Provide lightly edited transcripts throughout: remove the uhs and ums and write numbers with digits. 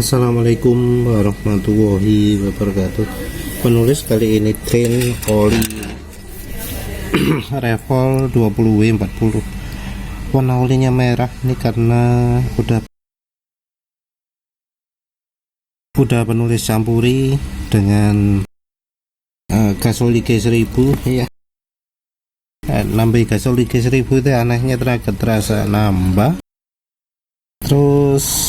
Assalamualaikum warahmatullahi wabarakatuh. Penulis kali ini Train oli Revol 20W40. Warna olinya merah ini karena udah penulis campuri dengan gasoli G1000 ya. Nambah gasoli G1000 itu anehnya terasa nambah. Terus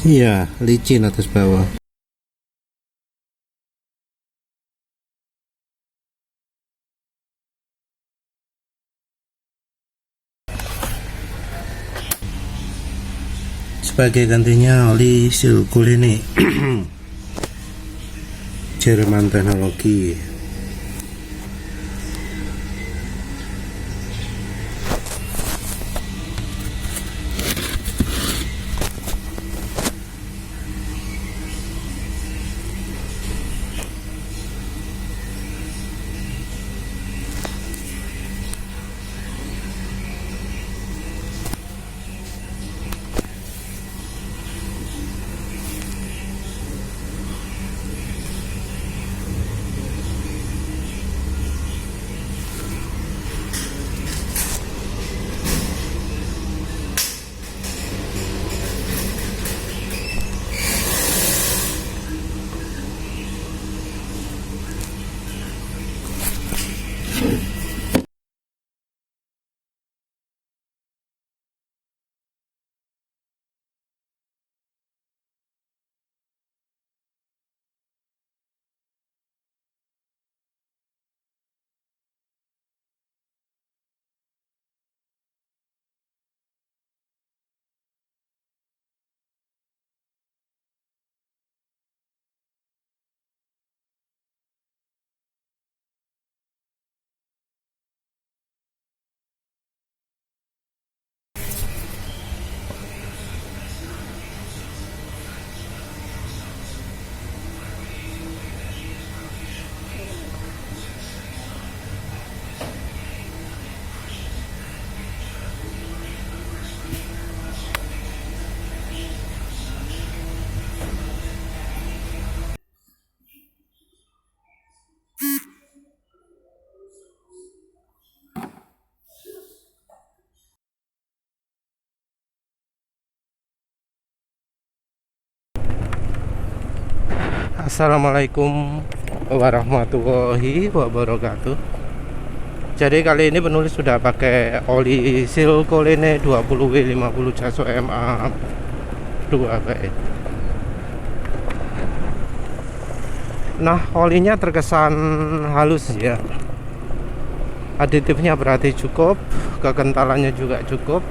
iya, licin atas bawah. Sebagai gantinya oli silkul ini Jerman teknologi. Assalamualaikum warahmatullahi wabarakatuh. Jadi kali ini penulis sudah pakai oli Silcolene 20W50 Jaso MA 2 guys. Nah, olinya terkesan halus ya. Aditifnya berarti cukup, kekentalannya juga cukup,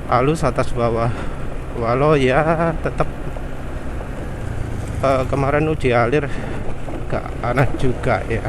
halus atas bawah. Walau ya tetap kemarin uji alir gak aneh juga ya.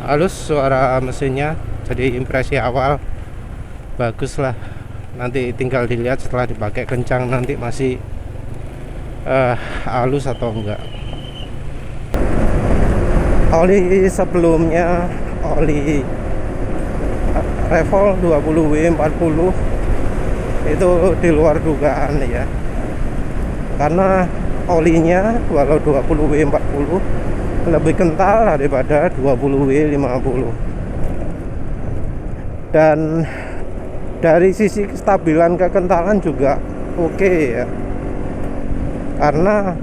Halus suara mesinnya, jadi impresi awal bagus lah. Nanti tinggal dilihat setelah dipakai kencang nanti masih halus atau enggak. Oli sebelumnya oli Revol 20W40 itu di luar dugaan ya, karena olinya walau 20W40 lebih kental daripada 20W50. Dan dari sisi kestabilan kekentalan juga oke ya, karena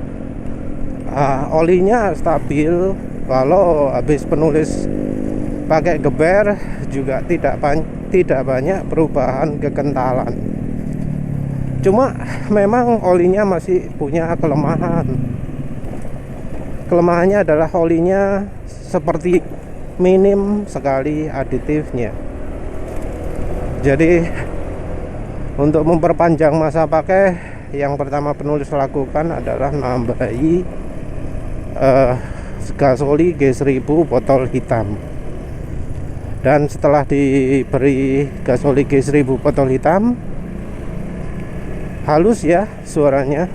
olinya stabil. Kalau habis penulis pakai geber juga tidak banyak perubahan kekentalan. Cuma memang olinya masih punya kelemahan. Kelemahannya adalah olinya seperti minim sekali aditifnya. Jadi Untuk memperpanjang masa pakai, yang pertama penulis lakukan adalah nambahi gasoli G1000 botol hitam. Dan setelah diberi gasoli G1000 botol hitam, halus ya suaranya,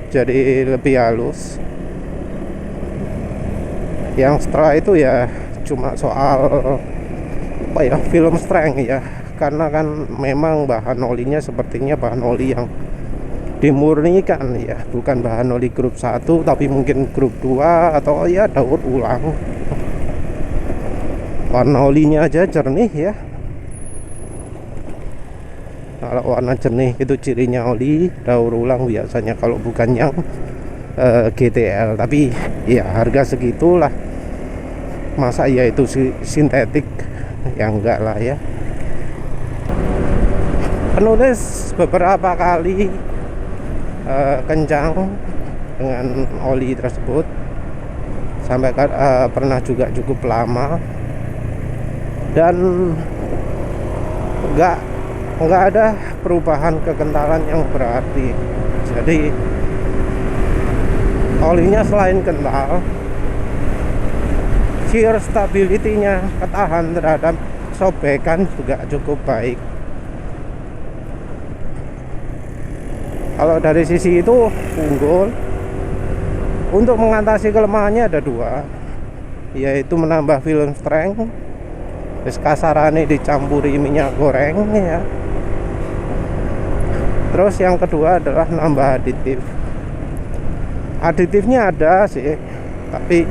jadi lebih halus. Yang setelah itu ya cuma soal apa ya, film strength ya, karena kan memang bahan olinya sepertinya bahan oli yang dimurnikan ya, bukan bahan oli grup 1 tapi mungkin grup 2 atau ya daur ulang. Warna olinya aja jernih ya. Kalau warna jernih itu cirinya oli daur ulang biasanya, kalau bukan yang GTL. Tapi ya harga segitulah, masa ya itu sintetik, ya enggak lah ya. Penulis beberapa kali kencang dengan oli tersebut, sampai pernah juga cukup lama, dan enggak ada perubahan kekentalan yang berarti. Jadi olinya selain kental, shear stability-nya, ketahan terhadap sobekan juga cukup baik. Kalau dari sisi itu unggul. Untuk mengatasi kelemahannya ada dua, yaitu menambah film strength, terus kasarane dicampuri minyak goreng ya. Terus yang kedua adalah nambah aditif. Aditifnya ada sih, tapi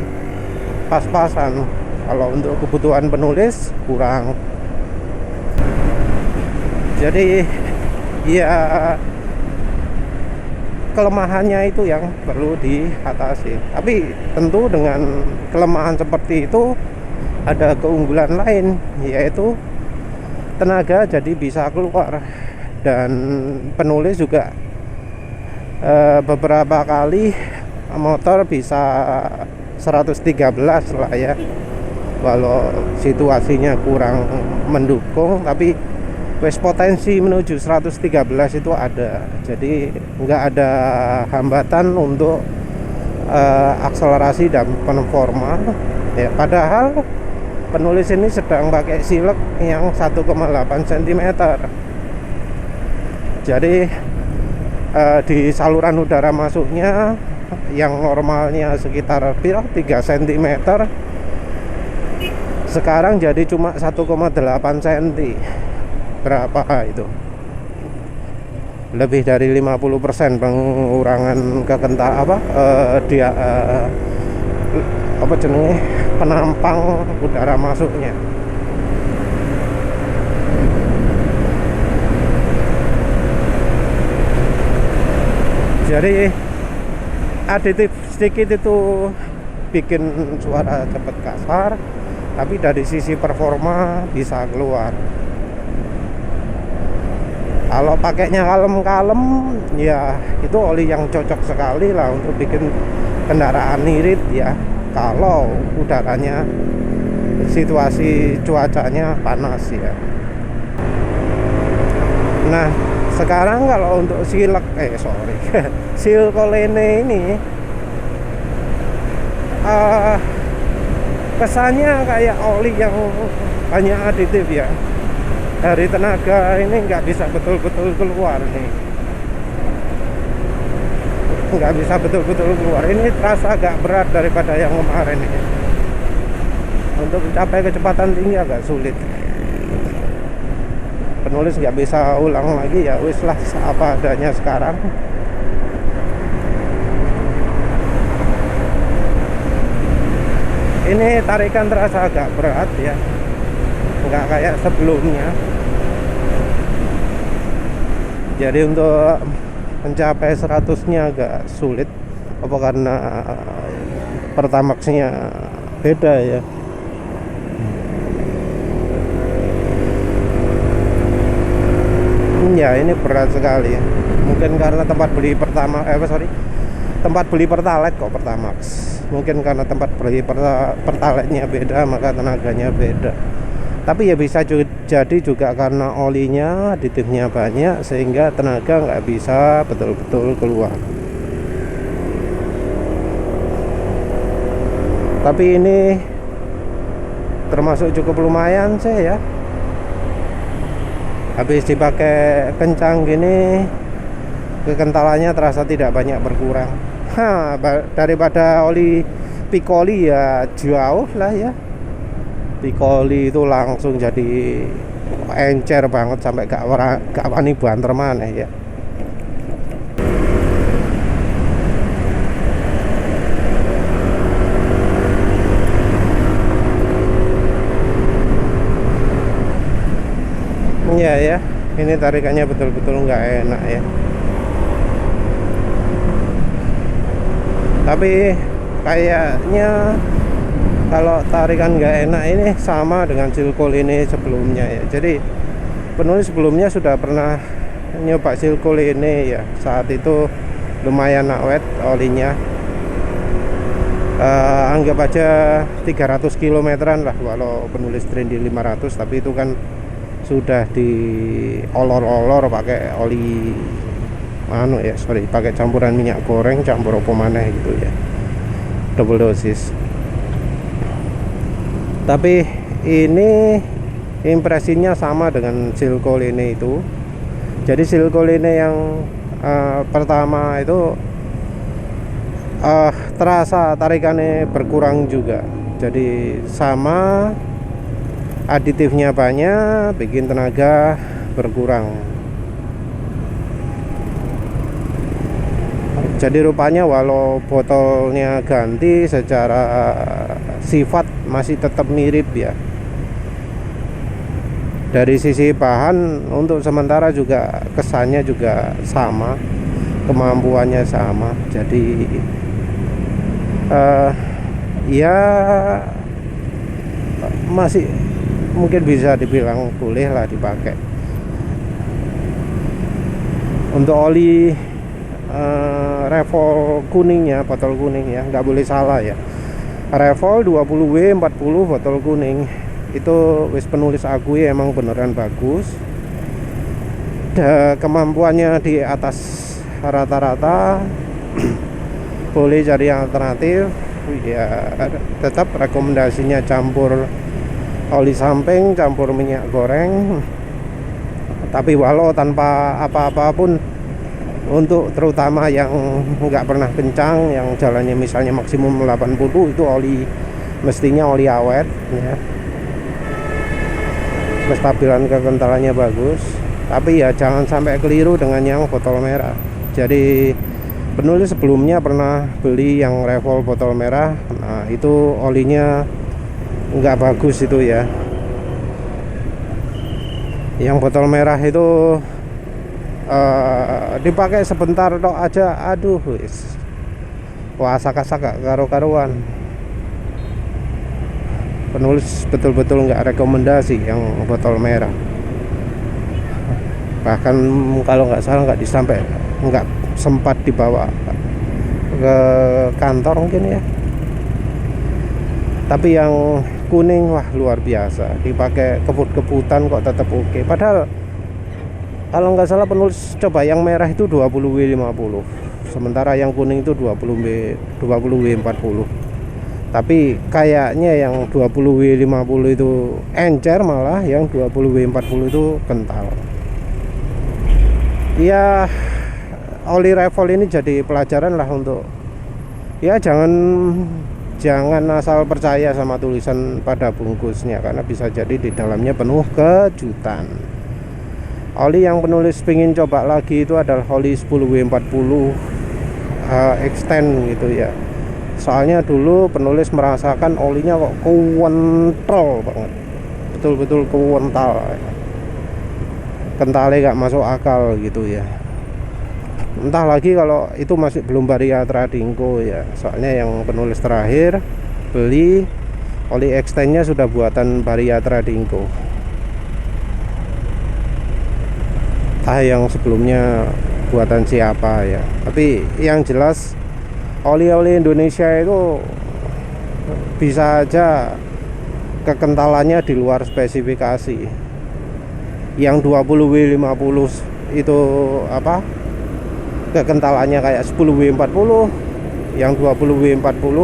pas-pasan. Kalau untuk kebutuhan penulis kurang. Jadi ya kelemahannya itu yang perlu diatasi. Tapi tentu dengan kelemahan seperti itu ada keunggulan lain, yaitu tenaga jadi bisa keluar. Dan penulis juga beberapa kali motor bisa 113 lah ya, walau situasinya kurang mendukung, tapi wes potensi menuju 113 itu ada. Jadi nggak ada hambatan untuk akselerasi dan performa ya. Padahal penulis ini sedang pakai silek yang 1,8 cm. Jadi di saluran udara masuknya yang normalnya sekitar 3 cm, sekarang jadi cuma 1,8 cm. Berapa itu? Lebih dari 50% pengurangan kekental penampang udara masuknya. Jadi aditif sedikit itu bikin suara cepat kasar, tapi dari sisi performa bisa keluar. Kalau pakainya kalem-kalem ya itu oli yang cocok sekali lah untuk bikin kendaraan irit ya, kalau udaranya, situasi cuacanya panas ya. Nah sekarang kalau untuk silkolene ini kesannya kayak oli yang banyak aditif ya. Dari tenaga ini nggak bisa betul-betul keluar nih, nggak bisa betul-betul keluar. Ini terasa agak berat daripada yang kemarin ini. Untuk mencapai kecepatan tinggi agak sulit. Penulis nggak bisa ulang lagi ya, wis lah apa adanya sekarang. Ini tarikan terasa agak berat ya, nggak kayak sebelumnya. Jadi untuk mencapai 100-nya agak sulit. Apa karena Pertamax-nya beda ya? Ya ini berat sekali ya. Mungkin karena tempat beli tempat beli Pertalite kok Pertamax. Mungkin karena tempat beli Pertalite-nya beda, maka tenaganya beda. Tapi ya bisa jadi juga karena olinya aditifnya banyak sehingga tenaga nggak bisa betul-betul keluar. Tapi ini termasuk cukup lumayan sih ya. Habis dipakai kencang gini, kekentalannya terasa tidak banyak berkurang. Daripada oli Piccoli ya jauh lah ya. Piccoli itu langsung jadi encer banget sampai gak wani banter maneh ya. Iya ya, ini tarikannya betul-betul nggak enak ya. Tapi kayaknya kalau tarikan nggak enak ini sama dengan Silcool ini sebelumnya ya. Jadi penulis sebelumnya sudah pernah nyoba Silcool ini ya. Saat itu lumayan awet olinya. Anggap aja 300 kilometeran lah, walau penulis Trendy 500, tapi itu kan sudah diolor-olor pakai oli pakai campuran minyak goreng campur apa maneh gitu ya, double dosis. Tapi ini impresinya sama dengan Silcool ini itu. Jadi Silcool ini yang pertama itu terasa tarikannya berkurang juga. Jadi sama, aditifnya banyak, bikin tenaga berkurang. Jadi rupanya walau botolnya ganti, secara sifat masih tetap mirip ya. Dari sisi bahan untuk sementara juga kesannya juga sama, kemampuannya sama. Jadi ya masih mungkin bisa dibilang boleh lah dipakai. Untuk oli Revol kuningnya, botol kuning ya, nggak boleh salah ya. Revol 20W 40 botol kuning itu wis penulis akui emang beneran bagus. Kemampuannya di atas rata-rata. Boleh cari alternatif ya, tetap rekomendasinya campur oli samping, campur minyak goreng. Tapi walau tanpa apa-apa pun, untuk terutama yang nggak pernah kencang, yang jalannya misalnya maksimum 80, itu oli mestinya oli awet ya. Kestabilan kekentalannya bagus. Tapi ya jangan sampai keliru dengan yang botol merah. Jadi penulis sebelumnya pernah beli yang Revol botol merah. Nah itu olinya nggak bagus itu ya. Yang botol merah itu dipakai sebentar tok aja, aduh wis wasak-wasak gak karu-karuan. Penulis betul-betul nggak rekomendasi yang botol merah. Bahkan kalau nggak salah nggak sempat dibawa ke kantor mungkin ya. Tapi yang kuning wah luar biasa, dipakai kebut-kebutan kok tetap oke. Padahal kalau nggak salah penulis coba yang merah itu 20W50, sementara yang kuning itu 20W40. Tapi kayaknya yang 20W50 itu encer, malah yang 20W40 itu kental. Ya oli Revol ini jadi pelajaran lah untuk ya jangan asal percaya sama tulisan pada bungkusnya, karena bisa jadi di dalamnya penuh kejutan. Oli yang penulis pengen coba lagi itu adalah oli 10W40 extend gitu ya. Soalnya dulu penulis merasakan olinya kok kuwentel banget, betul-betul kuwental, kentalnya gak masuk akal gitu ya. Entah lagi kalau itu masih belum Varia Tradingco ya. Soalnya yang penulis terakhir beli oli extendnya sudah buatan Varia Tradingco. Yang sebelumnya buatan siapa ya. Tapi yang jelas oli-oli Indonesia itu bisa aja kekentalannya di luar spesifikasi. Yang 20W50 itu apa, kekentalannya kayak 10W40, yang 20W40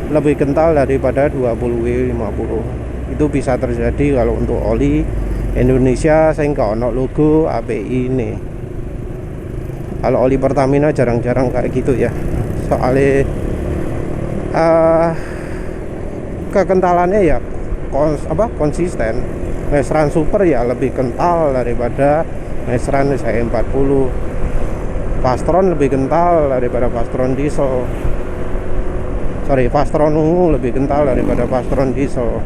lebih kental daripada 20W50. Itu bisa terjadi kalau untuk oli Indonesia sehingga ono logo API ini. Kalau oli Pertamina jarang-jarang kayak gitu ya, soalnya kekentalannya ya konsisten. Mesran Super ya lebih kental daripada Mesran SE40. Pastron lebih kental daripada Pastron diesel. Pastron ungu lebih kental daripada Pastron diesel.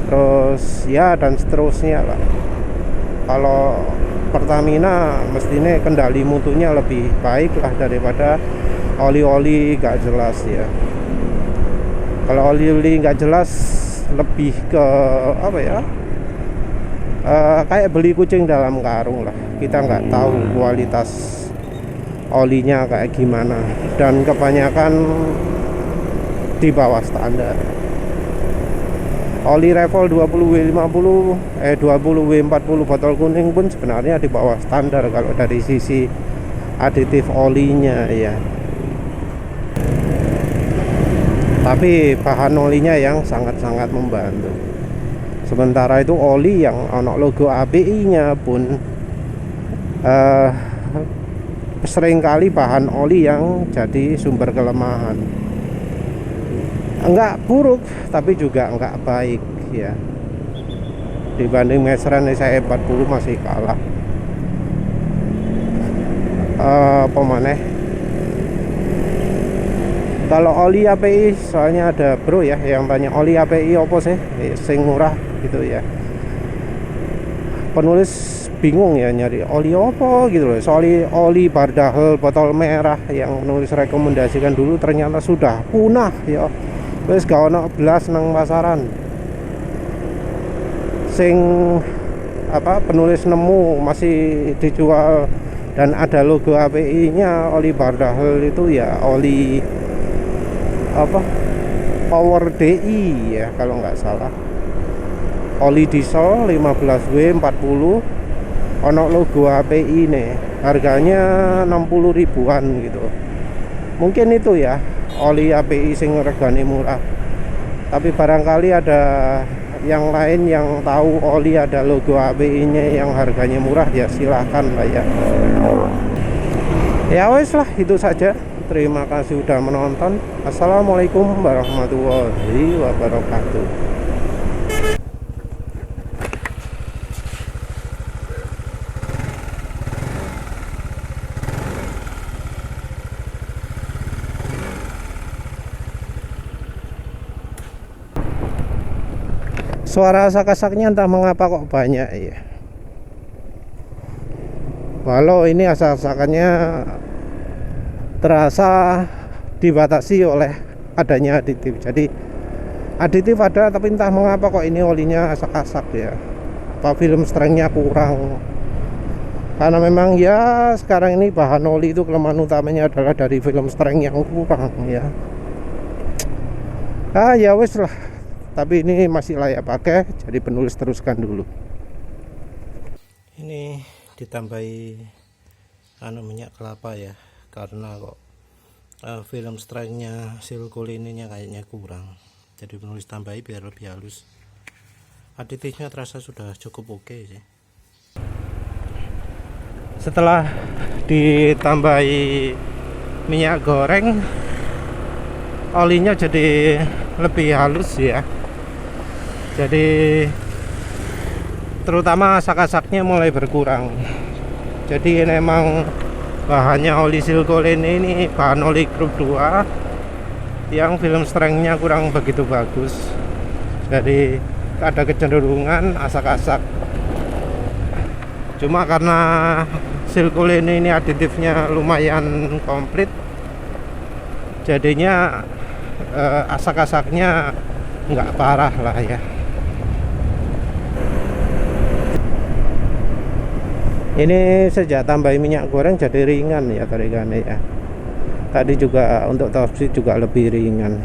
Terus ya dan seterusnya lah. Kalau Pertamina mestinya kendali mutunya lebih baik lah daripada oli-oli gak jelas ya. Kalau oli-oli gak jelas lebih ke apa ya, kayak beli kucing dalam karung lah. Kita nggak tahu kualitas olinya kayak gimana, dan kebanyakan di bawah standar. Oli Revol 20W40 botol kuning pun sebenarnya di bawah standar kalau dari sisi aditif olinya ya. Tapi bahan olinya yang sangat-sangat membantu. Sementara itu oli yang ono logo API-nya pun seringkali bahan oli yang jadi sumber kelemahan. Enggak buruk tapi juga enggak baik ya. Dibanding Mesran SE40 masih kalah. Pemaneh kalau oli API, soalnya ada bro ya yang tanya oli API apa sih sing murah gitu ya. Penulis bingung ya nyari oli apa gitu loh. Soalnya oli Bardahel botol merah yang penulis rekomendasikan dulu ternyata sudah punah ya. Wis gak ono belas nang pasaran. Sing apa penulis nemu masih dijual dan ada logo API-nya oli Bardahel itu ya oli apa Power DI ya kalau nggak salah. Oli diesel 15W40 ono logo API nih, harganya 60 ribuan gitu. Mungkin itu ya oli API sing regane murah. Tapi barangkali ada yang lain yang tahu oli ada logo API nya yang harganya murah, ya silahkan lah ya. Ya wes lah, itu saja. Terima kasih sudah menonton. Assalamualaikum warahmatullahi wabarakatuh. Suara asak-asaknya entah mengapa kok banyak ya. Walau ini asak-asakannya terasa dibatasi oleh adanya aditif. Jadi aditif ada tapi entah mengapa kok ini olinya asak-asak ya. Apa film strengthnya kurang. Karena memang ya sekarang ini bahan oli itu kelemahan utamanya adalah dari film strength yang kurang ya. Ya wes lah. Tapi ini masih layak pakai, jadi penulis teruskan dulu. Ini ditambahi minyak kelapa ya, karena kok film strengthnya silkolininya kayaknya kurang, jadi penulis tambahi biar lebih halus. Aditifnya terasa sudah cukup oke sih. Setelah ditambahi minyak goreng, olinya jadi lebih halus ya. Jadi terutama asak-asaknya mulai berkurang. Jadi ini memang bahannya oli silkolin, ini bahan oli grup 2 yang film strengthnya kurang begitu bagus. Jadi ada kecenderungan asak-asak. Cuma karena silkolin ini aditifnya lumayan komplit, jadinya asak-asaknya nggak parah lah ya. Ini sejak tambahin minyak goreng jadi ringan ya tarikannya ya. Tadi juga untuk topsi juga lebih ringan.